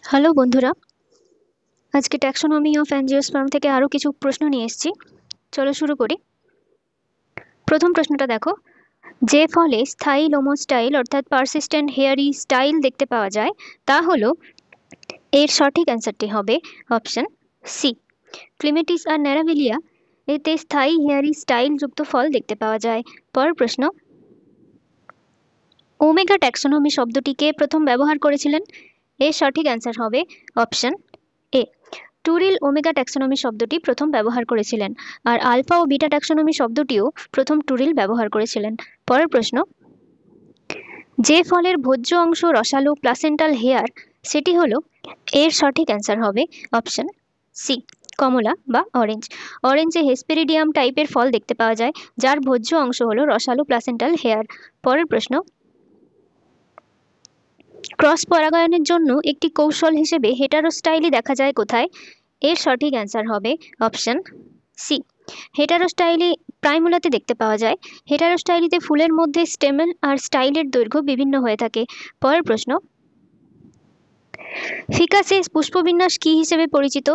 Hello বন্ধুরা, আজকে taxonomy of angiosperm থেকে আরও কিছু প্রশ্ন নিয়ে এসেছি। চলো শুরু করি। প্রথম প্রশ্নটা দেখো, যে ফলে স্থায়ী লোমো স্টাইল অর্থাৎ পারসিস্টেন্ট হেয়ারি স্টাইল দেখতে পাওয়া যায় তা হলো, এর সঠিক অ্যান্সারটি হবে অপশন সি, ক্লিমেটিস আর ন্যারাভিলিয়া। এতে স্থায়ী হেয়ারি স্টাইল যুক্ত ফল দেখতে পাওয়া যায়। পরের প্রশ্ন, ওমেগা ট্যাক্সোনমি শব্দটিকে প্রথম ব্যবহার করেছিলেন? এর সঠিক অ্যান্সার হবে অপশন এ, টুরিল ওমেগা ট্যাক্সোনমি শব্দটি প্রথম ব্যবহার করেছিলেন, আর আলফা ও বিটা ট্যাক্সোনমি শব্দটিও প্রথম টুরিল ব্যবহার করেছিলেন। পরের প্রশ্ন, যে ফলের ভোজ্য অংশ রসালো প্লাসেন্টাল হেয়ার সেটি হলো, এর সঠিক অ্যান্সার হবে অপশন সি, কমলা বা অরেঞ্জ। অরেঞ্জে হেসপেরিডিয়াম টাইপের ফল দেখতে পাওয়া যায়, যার ভোজ্য অংশ হলো রসালো প্লাসেন্টাল হেয়ার। পরের প্রশ্ন, ক্রস পরাগায়নের জন্য একটি কৌশল হিসেবে হেটারোস্টাইলি দেখা যায় কোথায়? এর সঠিক অ্যান্সার হবে অপশন সি, হেটারোস্টাইলি প্রাইমুলাতে দেখতে পাওয়া যায়। হেটারোস্টাইলিতে ফুলের মধ্যে স্টেমেন আর স্টাইলের দৈর্ঘ্য বিভিন্ন হয়ে থাকে। পরের প্রশ্ন, ফিকাসে পুষ্পবিন্যাস কী হিসেবে পরিচিত?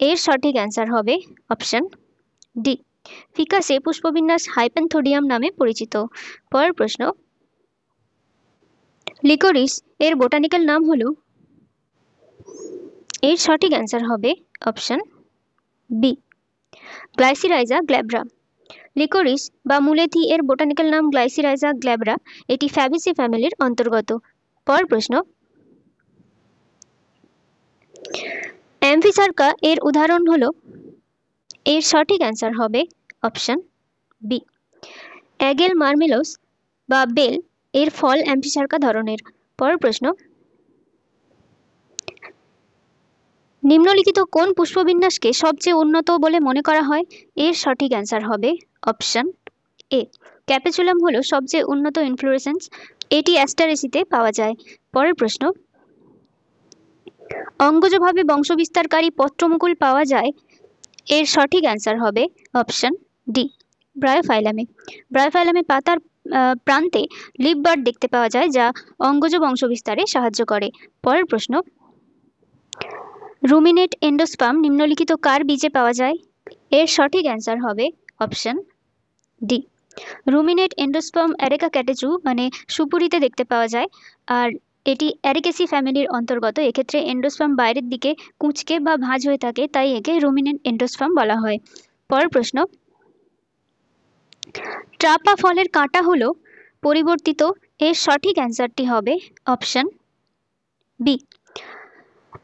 এর সঠিক অ্যান্সার হবে অপশন ডি, ফিকাসে পুষ্পবিন্যাস হাইপেনথোডিয়াম নামে পরিচিত। পরের প্রশ্ন, লিকোরিস এর বোটানিক্যাল নাম হলো? এর সঠিক অ্যান্সার হবে অপশন বি, গ্লাইসিরাইজা গ্ল্যাব্রা। লিকোরিস বা মুলেথি এর বোটানিক্যাল নাম গ্লাইসিরাইজা গ্ল্যাব্রা। এটি ফ্যাবিসি ফ্যামিলির অন্তর্গত। পরের প্রশ্ন, অ্যাম্ফিসার্কা এর উদাহরণ হলো? এর সঠিক অ্যান্সার হবে অপশন বি, অ্যাগেল মার্মেলোস বা বেল এর ফল অ্যাম্ফিসার্কা ধরনের। পরের প্রশ্ন, নিম্নলিখিত কোন পুষ্পবিন্যাসকে সবচেয়ে উন্নত বলে মনে করা হয়? এর সঠিক অ্যান্সার হবে অপশন এ, ক্যাপেচুলাম হলো সবচেয়ে উন্নত ইনফ্লোরেসেন্স। এটি অ্যাস্টারেসিতে পাওয়া যায়। পরের প্রশ্ন, অঙ্গজভাবে বংশবিস্তারকারী পত্রমুকুল পাওয়া যায়? এর সঠিক অ্যান্সার হবে অপশন ডি, ব্রায়োফাইলামে। ব্রায়োফাইলামে পাতার প্রান্তে লিপ বার্ড দেখতে পাওয়া যায়, যা অঙ্গজ বংশবিস্তারে সাহায্য করে। পরের প্রশ্ন, রুমিনেট এন্ডোস্পার্ম নিম্নলিখিত কার বীজে পাওয়া যায়? এর সঠিক অ্যান্সার হবে অপশন ডি, রুমিনেট এন্ডোস্পার্ম অ্যারেকা ক্যাটেচু মানে সুপুরিতে দেখতে পাওয়া যায়, আর এটি অ্যারিকেসি ফ্যামিলির অন্তর্গত। এক্ষেত্রে এন্ডোস্পার্ম বাইরের দিকে কুঁচকে বা ভাঁজ হয়ে থাকে, তাই একে রুমিনেট এন্ডোস্পার্ম বলা হয়। পরের প্রশ্ন, ট্রাপা ফলের কাঁটা হলো পরিবর্তিত। এর সঠিক অ্যান্সারটি হবে অপশন বি,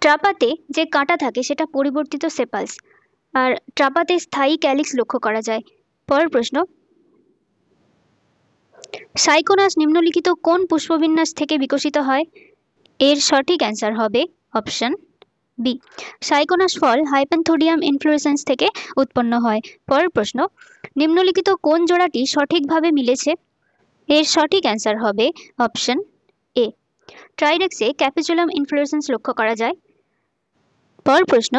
ট্রাপাতে যে কাঁটা থাকে সেটা পরিবর্তিত সেপালস, আর ট্রাপাতে স্থায়ী ক্যালিক্স লক্ষ্য করা যায়। পরের প্রশ্ন, সাইকোনাস নিম্নলিখিত কোন পুষ্পবিন্যাস থেকে বিকশিত হয়? এর সঠিক অ্যান্সার হবে অপশন বি, সাইকোনাস ফল হাইপেনথোডিয়াম ইনফ্লোরেসেন্স থেকে উৎপন্ন হয়। পরের প্রশ্ন, নিম্নলিখিত কোন জোড়াটি সঠিকভাবে মিলেছে? এর সঠিক অ্যান্সার হবে অপশন এ, ট্রাইডেক্সে ক্যাপেচুলাম ইনফ্লোরেসেন্স লক্ষ্য করা যায়। পরের প্রশ্ন,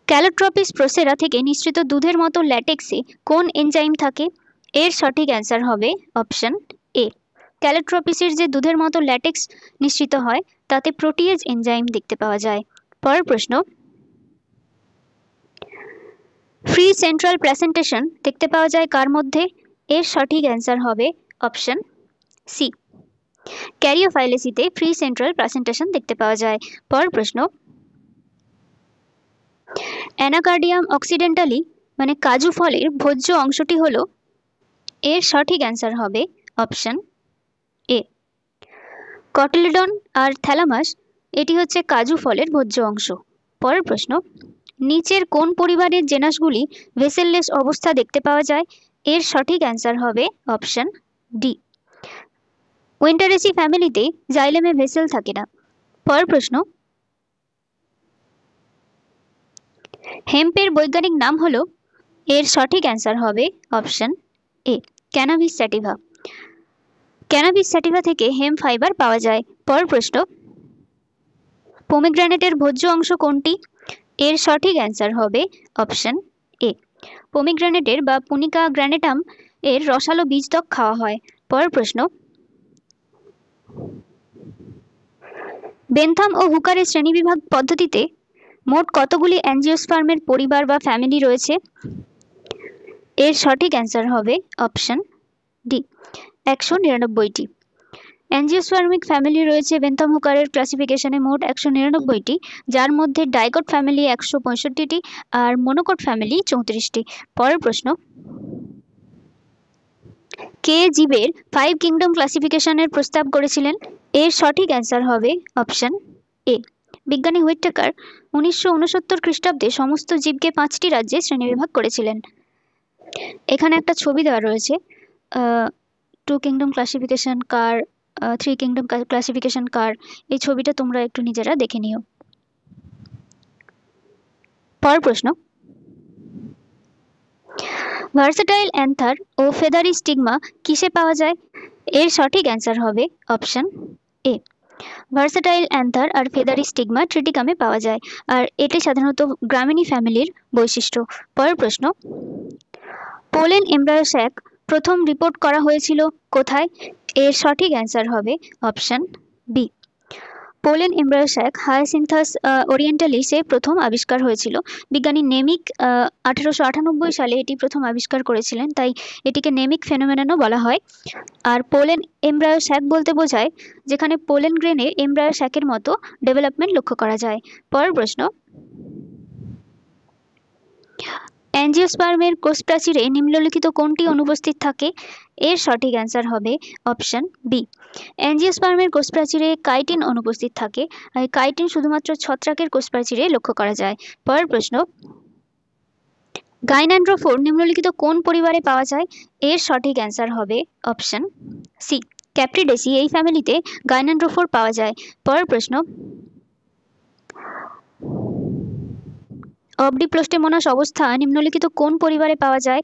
ক্যালোট্রপিস প্রোসেরা থেকে নিঃসৃত দুধের মতো ল্যাটেক্সে কোন এনজাইম থাকে? এর সঠিক অ্যান্সার হবে অপশন এ, ক্যালোট্রপিসের যে দুধের মতো ল্যাটেক্স নিঃসৃত হয় তাতে প্রোটিয়েজ এনজাইম দেখতে পাওয়া যায়। পরের প্রশ্ন, ফ্রি সেন্ট্রাল প্রেসেন্টেশন দেখতে পাওয়া যায় কার মধ্যে? এর সঠিক অ্যান্সার হবে অপশন সি, ক্যারিওফাইলেসিতে ফ্রি সেন্ট্রাল প্রেসেন্টেশন দেখতে পাওয়া যায়। পরের প্রশ্ন, অ্যানাকার্ডিয়াম অক্সিডেন্টালি মানে কাজু ফলের ভোজ্য অংশটি হলো? এর সঠিক অ্যান্সার হবে অপশন এ, কটিলিডন আর থ্যালামাস। এটি হচ্ছে কাজু ফলের ভোজ্য অংশ। পরের প্রশ্ন, নিচের কোন পরিবারের জেনাসগুলি ভেসেললেস অবস্থা দেখতে পাওয়া যায়? এর সঠিক অ্যান্সার হবে অপশন ডি, উইন্টারেসি ফ্যামিলিতে জাইলেমে ভেসেল থাকে না। পরের প্রশ্ন, হেম্পের বৈজ্ঞানিক নাম হলো? এর সঠিক অ্যান্সার হবে অপশন এ, ক্যানাবিস স্যাটিভা। ক্যানাবিস স্যাটিভা থেকে হেম্প ফাইবার পাওয়া যায়। পরের প্রশ্ন, পোমেগ্রানেটের ভোজ্য অংশ কোনটি? এর সঠিক অ্যান্সার হবে অপশন এ, পোমেগ্রানেটের বা পুনিকা গ্র্যানেটাম এর রসালো বীজত্বক খাওয়া হয়। পরের প্রশ্ন, বেনথাম ও হুকারের শ্রেণীবিভাগ পদ্ধতিতে মোট কতগুলি অ্যাঞ্জিওস্পার্মের পরিবার বা ফ্যামিলি রয়েছে? এর সঠিক অ্যান্সার হবে অপশন ডি, 199টি। অ্যাঞ্জিওস্পার্মিক ফ্যামিলি রয়েছে বেনথাম হুকারের ক্লাসিফিকেশনে মোট 199টি, যার মধ্যে ডাইকট ফ্যামিলি 165টি আর মনোকট ফ্যামিলি 34টি। পরের প্রশ্ন, কে জীবের 5 কিংডম ক্লাসিফিকেশনের প্রস্তাব করেছিলেন? এর সঠিক অ্যান্সার হবে অপশন এ, বিজ্ঞানী হুইটেকার 1969 খ্রিস্টাব্দে সমস্ত জীবকে 5টি রাজ্যে শ্রেণীবিভাগ করেছিলেন। এখানে একটা ছবি দেওয়া রয়েছে, 2 কিংডম ক্লাসিফিকেশন কার, 3 কিংডম ক্লাসিফিকেশন কার। এই ছবিটা তোমরা একটু নিজেরা দেখে নিও। পরের প্রশ্ন, ভার্সেটাইল অ্যান্থার ও ফেদারি স্টিগমা কিসে পাওয়া যায়? এর সঠিক অ্যান্সার হবে অপশন এ, ভার্সেটাইল অ্যান্থার আর ফেদারি স্টিগমা ট্রিটিকামে পাওয়া যায়, আর এটি সাধারণত গ্রামিনি ফ্যামিলির বৈশিষ্ট্য। পরের প্রশ্ন, পোলেন এমব্রায়ো স্যাক প্রথম রিপোর্ট করা হয়েছিল কোথায়? এর সঠিক অ্যান্সার হবে option B, pollen embryo sac Hyacinthus ওরিয়েন্টালিসে প্রথম আবিষ্কার হয়েছিল। বিজ্ঞানী নেমিক 1898 সালে এটি প্রথম আবিষ্কার করেছিলেন, তাই এটিকে নেমিক ফেনোমেননও বলা হয়। আর পোলেন এমব্রায়ো স্যাক বলতে বোঝায় যেখানে পোলেন গ্রেনে এমব্রায়ো স্যাকের মতো ডেভেলপমেন্ট লক্ষ্য করা যায়। পরের প্রশ্ন, অ্যাঞ্জিওস্পার্মের কোষপ্রাচীরে নিম্নলিখিত কোনটি অনুপস্থিত থাকে? এর সঠিক অ্যান্সার হবে অপশন বি, অ্যাঞ্জিওস্পার্মের কোষপ্রাচীরে কাইটিন অনুপস্থিত থাকে। আর কাইটিন শুধুমাত্র ছত্রাকের কোষপ্রাচীরে লক্ষ্য করা যায়। পরের প্রশ্ন, গাইনান্ড্রোফোর নিম্নলিখিত কোন পরিবারে পাওয়া যায়? এর সঠিক অ্যান্সার হবে অপশন সি, ক্যাপ্রিডেসি এই ফ্যামিলিতে গাইনান্ড্রোফোর পাওয়া যায়। পরের প্রশ্ন, অবডিপ্লোস্টেমোনাস অবস্থা নিম্নলিখিত কোন পরিবারে পাওয়া যায়?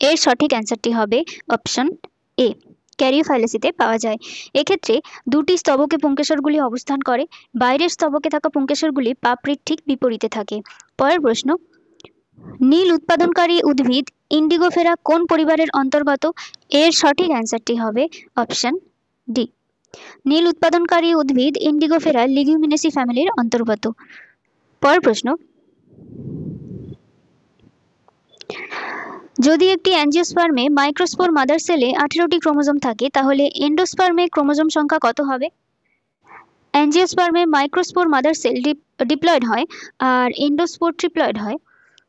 এর সঠিক অ্যান্সারটি হবে অপশন এ, ক্যারিওফাইলেসিতে পাওয়া যায়। এক্ষেত্রে দুটি স্তবকে পুংকেশরগুলি অবস্থান করে, বাইরের স্তবকে থাকা পুংকেশরগুলি পাপড়ির ঠিক বিপরীতে থাকে। পরের প্রশ্ন, নীল উৎপাদনকারী উদ্ভিদ ইন্ডিগোফেরা কোন পরিবারের অন্তর্গত? এর সঠিক অ্যান্সারটি হবে অপশন ডি, নীল উৎপাদনকারী উদ্ভিদ ইন্ডিগোফেরা লিগুমিনেসি ফ্যামিলির অন্তর্গত। পরের প্রশ্ন, যদি একটি অ্যাঞ্জিওস্পার্মে মাইক্রোস্পোর মাদার সেলে 18টি ক্রোমোজোম থাকে, তাহলে এন্ডোস্পার্মে ক্রোমোজোম সংখ্যা কত হবে? অ্যাঞ্জিওস্পার্মে মাইক্রোস্পোর মাদার সেল ডিপ্লয়েড হয় আর এন্ডোস্পোর ট্রিপ্লয়েড হয়।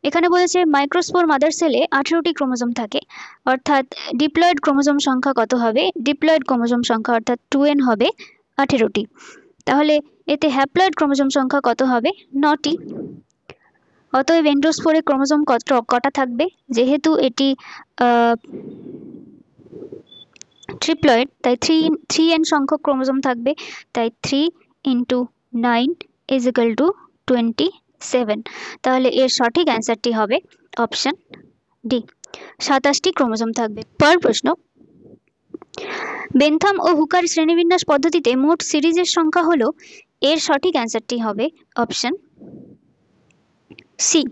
এখানে বলেছে মাইক্রোস্পোর মাদার সেলে 18টি ক্রোমোজোম থাকে, অর্থাৎ ডিপ্লয়েড ক্রোমোজোম সংখ্যা কত হবে? ডিপ্লয়েড ক্রোমোজোম সংখ্যা অর্থাৎ 2n হবে 18টি। তাহলে এতে হ্যাপ্লয়েড ক্রোমোজোম সংখ্যা কত হবে? 9টি। অতএব এন্ডোস্পোরে ক্রোমোজোম কটা থাকবে? যেহেতু এটি ট্রিপ্লয়েড, তাই 3n সংখ্যক ক্রোমোজোম থাকবে, তাই 3 × 9 = 27। তাহলে এর সঠিক অ্যান্সারটি হবে অপশন ডি, 27টি ক্রোমোজোম থাকবে। পরের প্রশ্ন, বেনথাম ও হুকার শ্রেণীবিন্যাস পদ্ধতিতে মোট সিরিজের সংখ্যা হলো? এর সঠিক অ্যান্সারটি হবে অপশন সি,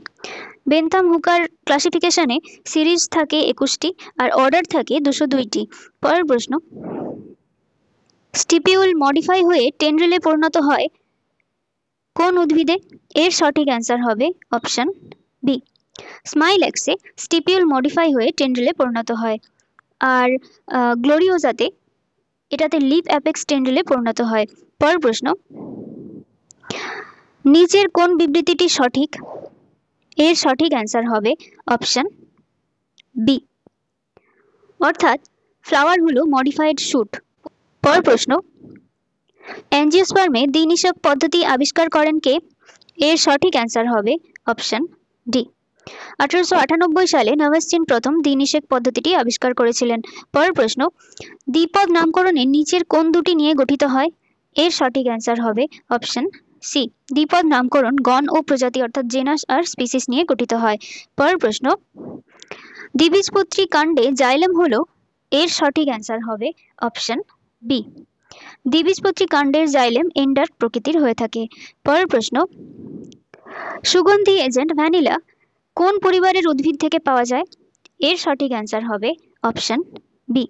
বেনথাম হুকার ক্লাসিফিকেশনে সিরিজ থাকে 21টি আর অর্ডার থাকে 202টি। পরের প্রশ্ন, স্টিপিউল মডিফাই হয়ে টেন্ড্রিলে পরিণত হয় কোন উদ্ভিদে? এর সঠিক অ্যান্সার হবে অপশন বি, স্মাইল্যাক্সে স্টিপিউল মডিফাই হয়ে টেন্ড্রিলে পরিণত হয়। আর গ্লোরিওজাতে এটাতে লিভ অ্যাপেক্স টেন্ড্রিলে পরিণত হয়। পরের প্রশ্ন, নিচের কোন বিবৃতিটি সঠিক? এর সঠিক অ্যান্সার হবে অপশন বি, অর্থাৎ ফ্লাওয়ার হলো মডিফাইড শুট। পরের প্রশ্ন, অ্যাঞ্জিওস্পার্মে দ্বিনিষেক পদ্ধতি আবিষ্কার করেন কে? এর সঠিক অ্যান্সার হবে অপশন ডি, 1898 সালে নভেস্টিন প্রথম দ্বিনিষেক পদ্ধতিটি আবিষ্কার করেছিলেন। পরের প্রশ্ন, দ্বিপদ নামকরণে নিচের কোন দুটি নিয়ে গঠিত হয়? এর সঠিক অ্যান্সার হবে অপশন সি, দ্বিপদ নামকরণ গণ ও প্রজাতি অর্থাৎ জেনাস আর স্পিসিস নিয়ে গঠিত হয়। পরের প্রশ্ন, দ্বিবীজপত্রী কাণ্ডে জাইলেম হলো? এর সঠিক অ্যান্সার হবে অপশন বি, দ্বিবীজপত্রী কাণ্ডের জাইলেম এন্ডার প্রকৃতির হয়ে থাকে। পরের প্রশ্ন, সুগন্ধি এজেন্ট ভ্যানিলা কোন পরিবারের উদ্ভিদ থেকে পাওয়া যায়? এর সঠিক অ্যান্সার হবে option B,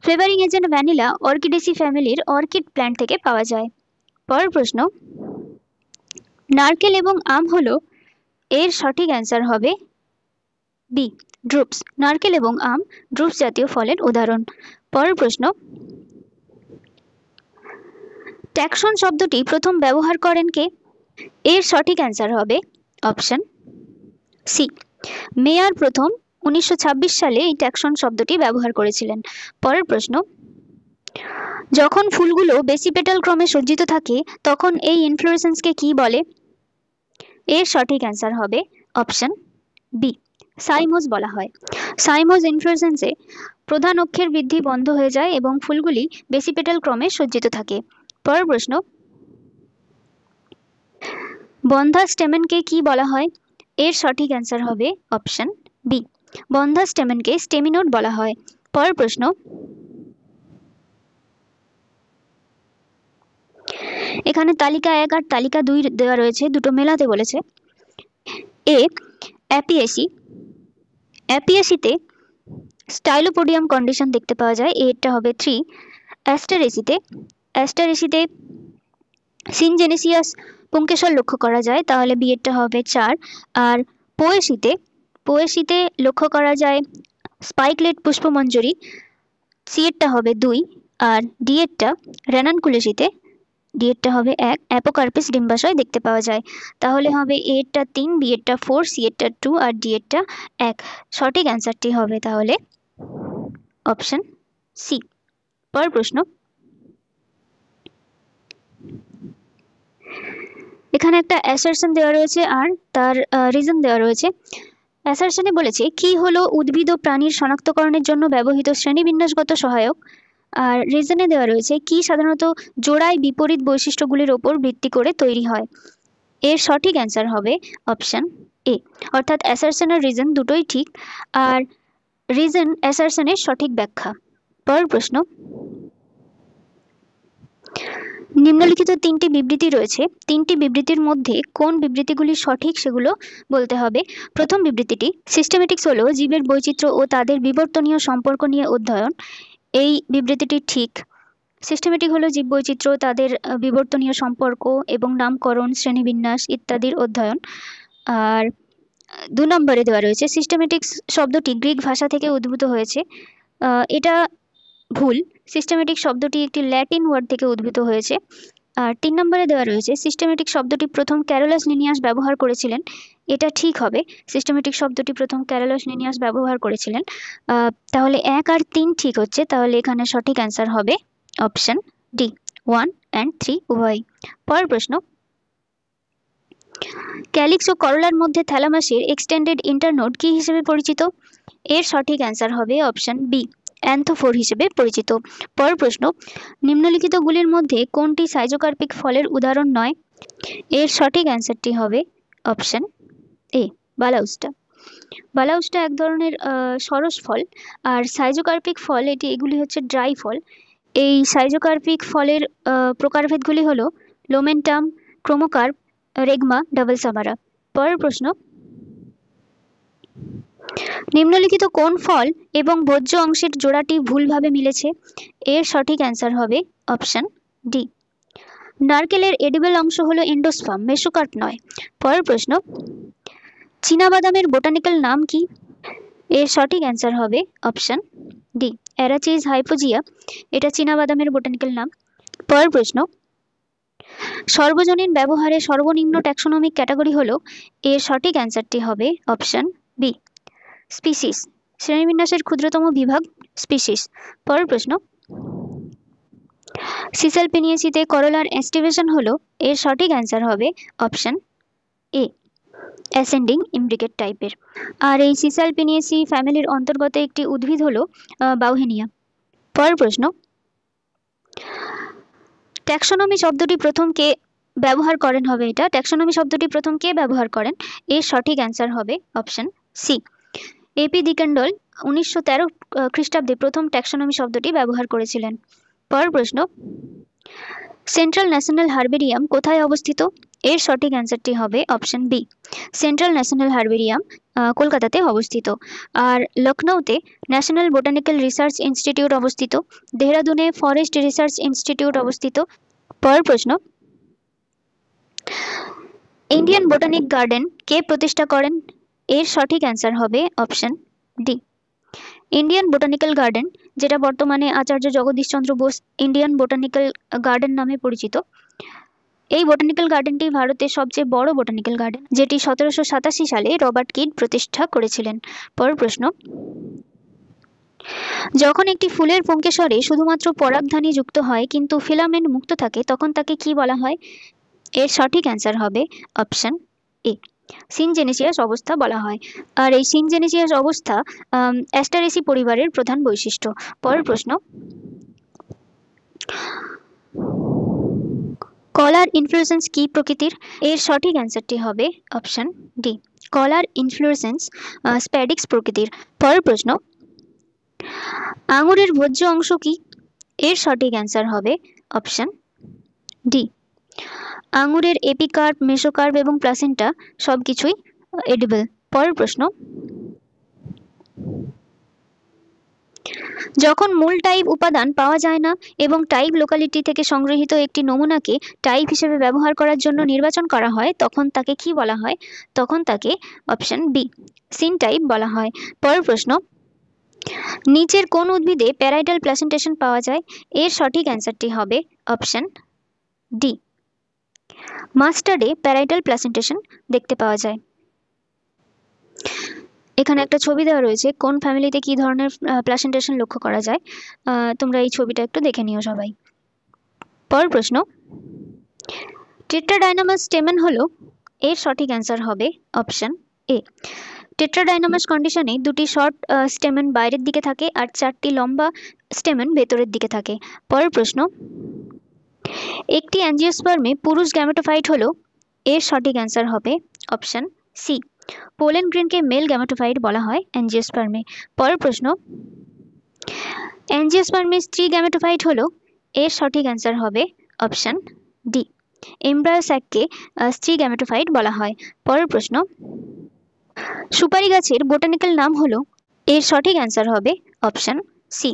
flavouring agent vanilla Orchidaceae ফ্যামিলির অর্কিড প্ল্যান্ট থেকে পাওয়া যায়। পরের প্রশ্ন, নারকেল এবং আম হলো, এর সঠিক অ্যান্সার হবে বি ড্রুপস। নারকেল এবং আম ড্রুপস জাতীয় ফলের উদাহরণ। পরের প্রশ্ন, ট্যাক্সন শব্দটি প্রথম ব্যবহার করেন কে? এর সঠিক অ্যান্সার হবে অপশন সি মেয়ার প্রথম 1926 সালে এই ট্যাক্সন শব্দটি ব্যবহার করেছিলেন। পরের প্রশ্ন, যখন ফুলগুলো বেসিপেটাল ক্রমে সজ্জিত থাকে তখন এই ইনফ্লোরেসেন্সকে কি বলে? এর সঠিক অ্যান্সার হবে অপশন বি সাইমোজ বলা হয়। সাইমোজ ইনফ্লোরেসেন্সে প্রধান অক্ষের বৃদ্ধি বন্ধ হয়ে যায় এবং ফুলগুলি বেসিপেটাল ক্রমে সজ্জিত থাকে। পরের প্রশ্ন, বন্ধা স্টেমেনকে কি বলা হয়? এর সঠিক অ্যান্সার হবে অপশন বি বন্ধা স্টেমেনকে স্টেমিনোড বলা হয়। পরের প্রশ্ন, এখানে তালিকা 1 আর তালিকা 2 দেওয়া রয়েছে, দুটো মেলাতে বলেছে। এ অ্যাপিয়েসি, অ্যাপিয়েসিতে স্টাইলোপোডিয়াম কন্ডিশন দেখতে পাওয়া যায়, এটা হবে 3। অ্যাস্টারেসিতে, অ্যাস্টারেসিতে সিনজেনেসিয়াস পুংকেশর লক্ষ্য করা যায়, তাহলে বি এরটা হবে 4। আর পোয়েসিতে, পোয়েসিতে লক্ষ্য করা যায় স্পাইকলেট পুষ্পমঞ্জরি, সি এরটা হবে 2। আর ডি এরটা রেনানকুলেসিতে, ডি এরটা হবে 1, অ্যাপোকার্পিস ডিম্বাশয় দেখতে পাওয়া যায়, তাহলে হবে এ এরটা 3, বি এরটা 4, সি এরটা 2 আর ডি এরটা 1। সঠিক অ্যান্সারটি হবে তাহলে অপশন সি। পরের প্রশ্ন, এখানে একটা অ্যাসারশন দেওয়া রয়েছে আর তার রিজন দেওয়া রয়েছে। অ্যাসারশনে বলেছে কি হলো উদ্ভিদ ও প্রাণীর শনাক্তকরণের জন্য ব্যবহৃত শ্রেণীবিন্যাসগত সহায়ক, আর রিজনে দেওয়া রয়েছে কি সাধারণত জোড়ায় বিপরীত বৈশিষ্ট্যগুলির ওপর ভিত্তি করে তৈরি হয়। এর সঠিক অ্যান্সার হবে অপশন এ, অর্থাৎ অ্যাসারশন আর রিজন দুটোই ঠিক, আর রিজন অ্যাসারশনের সঠিক ব্যাখ্যা। পরের প্রশ্ন, নিম্নলিখিত 3টি বিবৃতি রয়েছে, 3টি বিবৃতির মধ্যে কোন বিবৃতিগুলি সঠিক সেগুলো বলতে হবে। প্রথম বিবৃতিটি, সিস্টেমেটিক্স হলো জীবের বৈচিত্র্য ও তাদের বিবর্তনীয় সম্পর্ক নিয়ে অধ্যয়ন। এই বিবৃতিটি ঠিক। সিস্টেমেটিক হলো জীব বৈচিত্র্য, তাদের বিবর্তনীয় সম্পর্ক এবং নামকরণ, শ্রেণীবিন্যাস ইত্যাদির অধ্যয়ন। আর 2 নম্বরে দেওয়া রয়েছে সিস্টেমেটিক্স শব্দটি গ্রিক ভাষা থেকে উদ্ভূত হয়েছে, এটা ভুল। সিস্টেমেটিক শব্দটি একটি ল্যাটিন ওয়ার্ড থেকে উদ্ভূত হয়েছে। আর 3 নম্বরে দেওয়া রয়েছে সিস্টেমেটিক শব্দটি প্রথম ক্যারোলাস লিনিয়াস ব্যবহার করেছিলেন, এটা ঠিক হবে। সিস্টেমেটিক শব্দটি প্রথম ক্যারোলাস লিনিয়াস ব্যবহার করেছিলেন, তাহলে 1 আর 3 ঠিক হচ্ছে, তাহলে এখানে সঠিক অ্যান্সার হবে অপশন ডি 1 and 3 উভয়। পরের প্রশ্ন, ক্যালিক্স ও করলার মধ্যে থ্যালামাসের এক্সটেন্ডেড ইন্টারনোড কি হিসেবে পরিচিত? এর সঠিক অ্যান্সার হবে অপশন বি অ্যান্থোফোর হিসেবে পরিচিত। পরের প্রশ্ন, নিম্নলিখিতগুলির মধ্যে কোনটি সাইজোকার্পিক ফলের উদাহরণ নয়? এর সঠিক অ্যান্সারটি হবে অপশন এ বালাউস্টা। বালাউস্টা এক ধরনের সরস ফল, আর সাইজোকার্পিক ফল এগুলি হচ্ছে ড্রাই ফল। এই সাইজোকার্পিক ফলের প্রকারভেদগুলি হলো লোমেন্টাম, ক্রোমোকার্প, রেগমা, ডাবল সামারা। পরের প্রশ্ন, নিম্নলিখিত কোন ফল এবং ভোজ্য অংশের জোড়াটি ভুলভাবে মিলেছে? এর সঠিক অ্যান্সার হবে অপশন ডি নারকেলের এডিবল অংশ হলো এন্ডোস্পার্ম, মেসোকার্প নয়। পরের প্রশ্ন, চীনাবাদামের বোটানিক্যাল নাম কি? এর সঠিক অ্যান্সার হবে অপশন ডি অ্যারাচিস হাইপোজিয়া, এটা চীনাবাদামের বোটানিক্যাল নাম। পরের প্রশ্ন, সর্বজনীন ব্যবহারে সর্বনিম্ন ট্যাক্সোনমিক ক্যাটাগরি হলো, এর সঠিক অ্যান্সারটি হবে অপশন বি স্পিসিস, শ্রেণীবিন্যাসের ক্ষুদ্রতম বিভাগ স্পিসিস। পরের প্রশ্ন, সিসালপিনিয়েসিতে করলার এস্টিভেশন হলো, এর সঠিক অ্যান্সার হবে অপশন এ অ্যাসেন্ডিং ইমব্রিকেট টাইপের। আর এই সিসালপিনিয়েসি ফ্যামিলির অন্তর্গত একটি উদ্ভিদ হলো বাউহেনিয়া। পরের প্রশ্ন, ট্যাক্সোনমি শব্দটি প্রথম কে ব্যবহার করেন হবে, এটা ট্যাক্সোনমি শব্দটি প্রথম কে ব্যবহার করেন? এর সঠিক অ্যান্সার হবে অপশন সি এপি ডিকেন্ডল 1913 খ্রিস্টাব্দে প্রথম ট্যাক্সোনমি শব্দটি ব্যবহার করেছিলেন। পরের প্রশ্ন, সেন্ট্রাল ন্যাশনাল হার্বেরিয়াম কোথায় অবস্থিত? এর সঠিক অ্যান্সারটি হবে option B central national herbarium কলকাতাতে অবস্থিত। আর লখনৌতে ন্যাশনাল বোটানিক্যাল রিসার্চ ইনস্টিটিউট অবস্থিত, দেহরাদুনে ফরেস্ট রিসার্চ ইনস্টিটিউট অবস্থিত। পরের প্রশ্ন, ইন্ডিয়ান বোটানিক গার্ডেন কে প্রতিষ্ঠা করেন? এর সঠিক অ্যান্সার হবে option D. Indian botanical garden, যেটা বর্তমানে আচার্য Jagadish Chandra Bose Indian botanical garden নামে পরিচিত, এই বোটানিক্যাল গার্ডেনটি ভারতের সবচেয়ে বড় বোটানিক্যাল গার্ডেন, যেটি 1787 সালে রবার্ট কিড প্রতিষ্ঠা করেছিলেন। পরের প্রশ্ন, যখন একটি ফুলের পুংকেশরে শুধুমাত্র পরাগধানী যুক্ত হয় কিন্তু ফিলামেন্ট মুক্ত থাকে তখন তাকে কি বলা হয়? এর সঠিক অ্যান্সার হবে অপশন এ, সিনজেনেসিয়াস অবস্থা বলা হয়। আর এই সিনজেনেসিয়াস অবস্থা অ্যাস্টারেসি পরিবারের প্রধান বৈশিষ্ট্য। পরের প্রশ্ন, কলার ইনফ্লোরেসেন্স কি প্রকৃতির? এর সঠিক অ্যান্সারটি হবে অপশন ডি, কলার ইনফ্লোরেসেন্স স্প্যাডিক্স প্রকৃতির। পরের প্রশ্ন, আঙুরের ভোজ্য অংশ কি? এর সঠিক অ্যান্সার হবে অপশন ডি, আঙুরের এপিকার্প, মেসোকার্প এবং প্লাসেন্টা সবকিছুই এডিবল। পরের প্রশ্ন, যখন মূল টাইপ উপাদান পাওয়া যায় না এবং টাইপ লোকালিটি থেকে সংগৃহীত একটি নমুনাকে টাইপ হিসেবে ব্যবহার করার জন্য নির্বাচন করা হয় তখন তাকে কি বলা হয়? তখন তাকে অপশন বি, সিন টাইপ বলা হয়। পরের প্রশ্ন, নিচের কোন উদ্ভিদে প্যারাইটাল প্লাসেন্টেশন পাওয়া যায়? এর সঠিক অ্যান্সারটি হবে অপশন ডি, মাস্টার্ডে প্যারাইটাল প্লাসেন্টেশন দেখতে পাওয়া যায়। এখানে একটা ছবি দেওয়া রয়েছে কোন ফ্যামিলিতে কি ধরনের প্লাসেন্টেশন লক্ষ্য করা যায়, তোমরা এই ছবিটা একটু দেখে নিও সবাই। পরের প্রশ্ন, টেট্রাডাইনামাস স্টেমেন হলো? এর সঠিক অ্যান্সার হবে অপশন এ, টেট্রাডাইনামাস কন্ডিশনে দুটি শর্ট স্টেমেন বাইরের দিকে থাকে আর চারটি লম্বা স্টেমেন ভেতরের দিকে থাকে। পরের প্রশ্ন, একটি অ্যাঞ্জিওস্পার্মে পুরুষ গ্যামেটোফাইট হলো? এর সঠিক অ্যান্সার হবে অপশন সি, পোলেন গ্রেনকে মেল গ্যামেটোফাইট বলা হয় অ্যাঞ্জিওস্পার্মে। পরের প্রশ্ন, অ্যাঞ্জিওস্পার্মে স্ত্রী গ্যামেটোফাইট হলো? এর সঠিক অ্যান্সার হবে অপশন ডি, এমব্রায়োস্যাককে স্ত্রী গ্যামেটোফাইট বলা হয়। পরের প্রশ্ন, সুপারি গাছের বোটানিক্যাল নাম হলো? এর সঠিক অ্যান্সার হবে অপশন সি,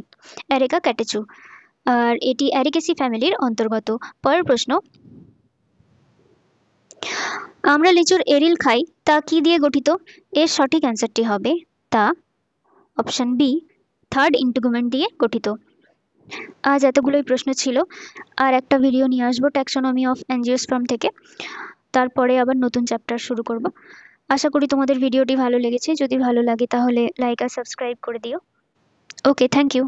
অ্যারেকা ক্যাটেচু, আর এটি অ্যারিকেসি ফ্যামিলির অন্তর্গত। পরের প্রশ্ন, আমরা লিচুর এরিল খাই তা কি দিয়ে গঠিত? এর সঠিক অ্যান্সারটি হবে তা অপশন বি, থার্ড ইন্টিগুমেন্ট দিয়ে গঠিত। আজ এতগুলোই প্রশ্ন ছিল, আর একটা ভিডিও নিয়ে আসবো ট্যাক্সোনমি অফ অ্যাঞ্জিওস্পার্ম থেকে, তারপরে আবার নতুন চ্যাপ্টার শুরু করব। আশা করি তোমাদের ভিডিওটি ভালো লেগেছে, যদি ভালো লাগে তাহলে লাইক আর সাবস্ক্রাইব করে দিও। ওকে, থ্যাংক ইউ।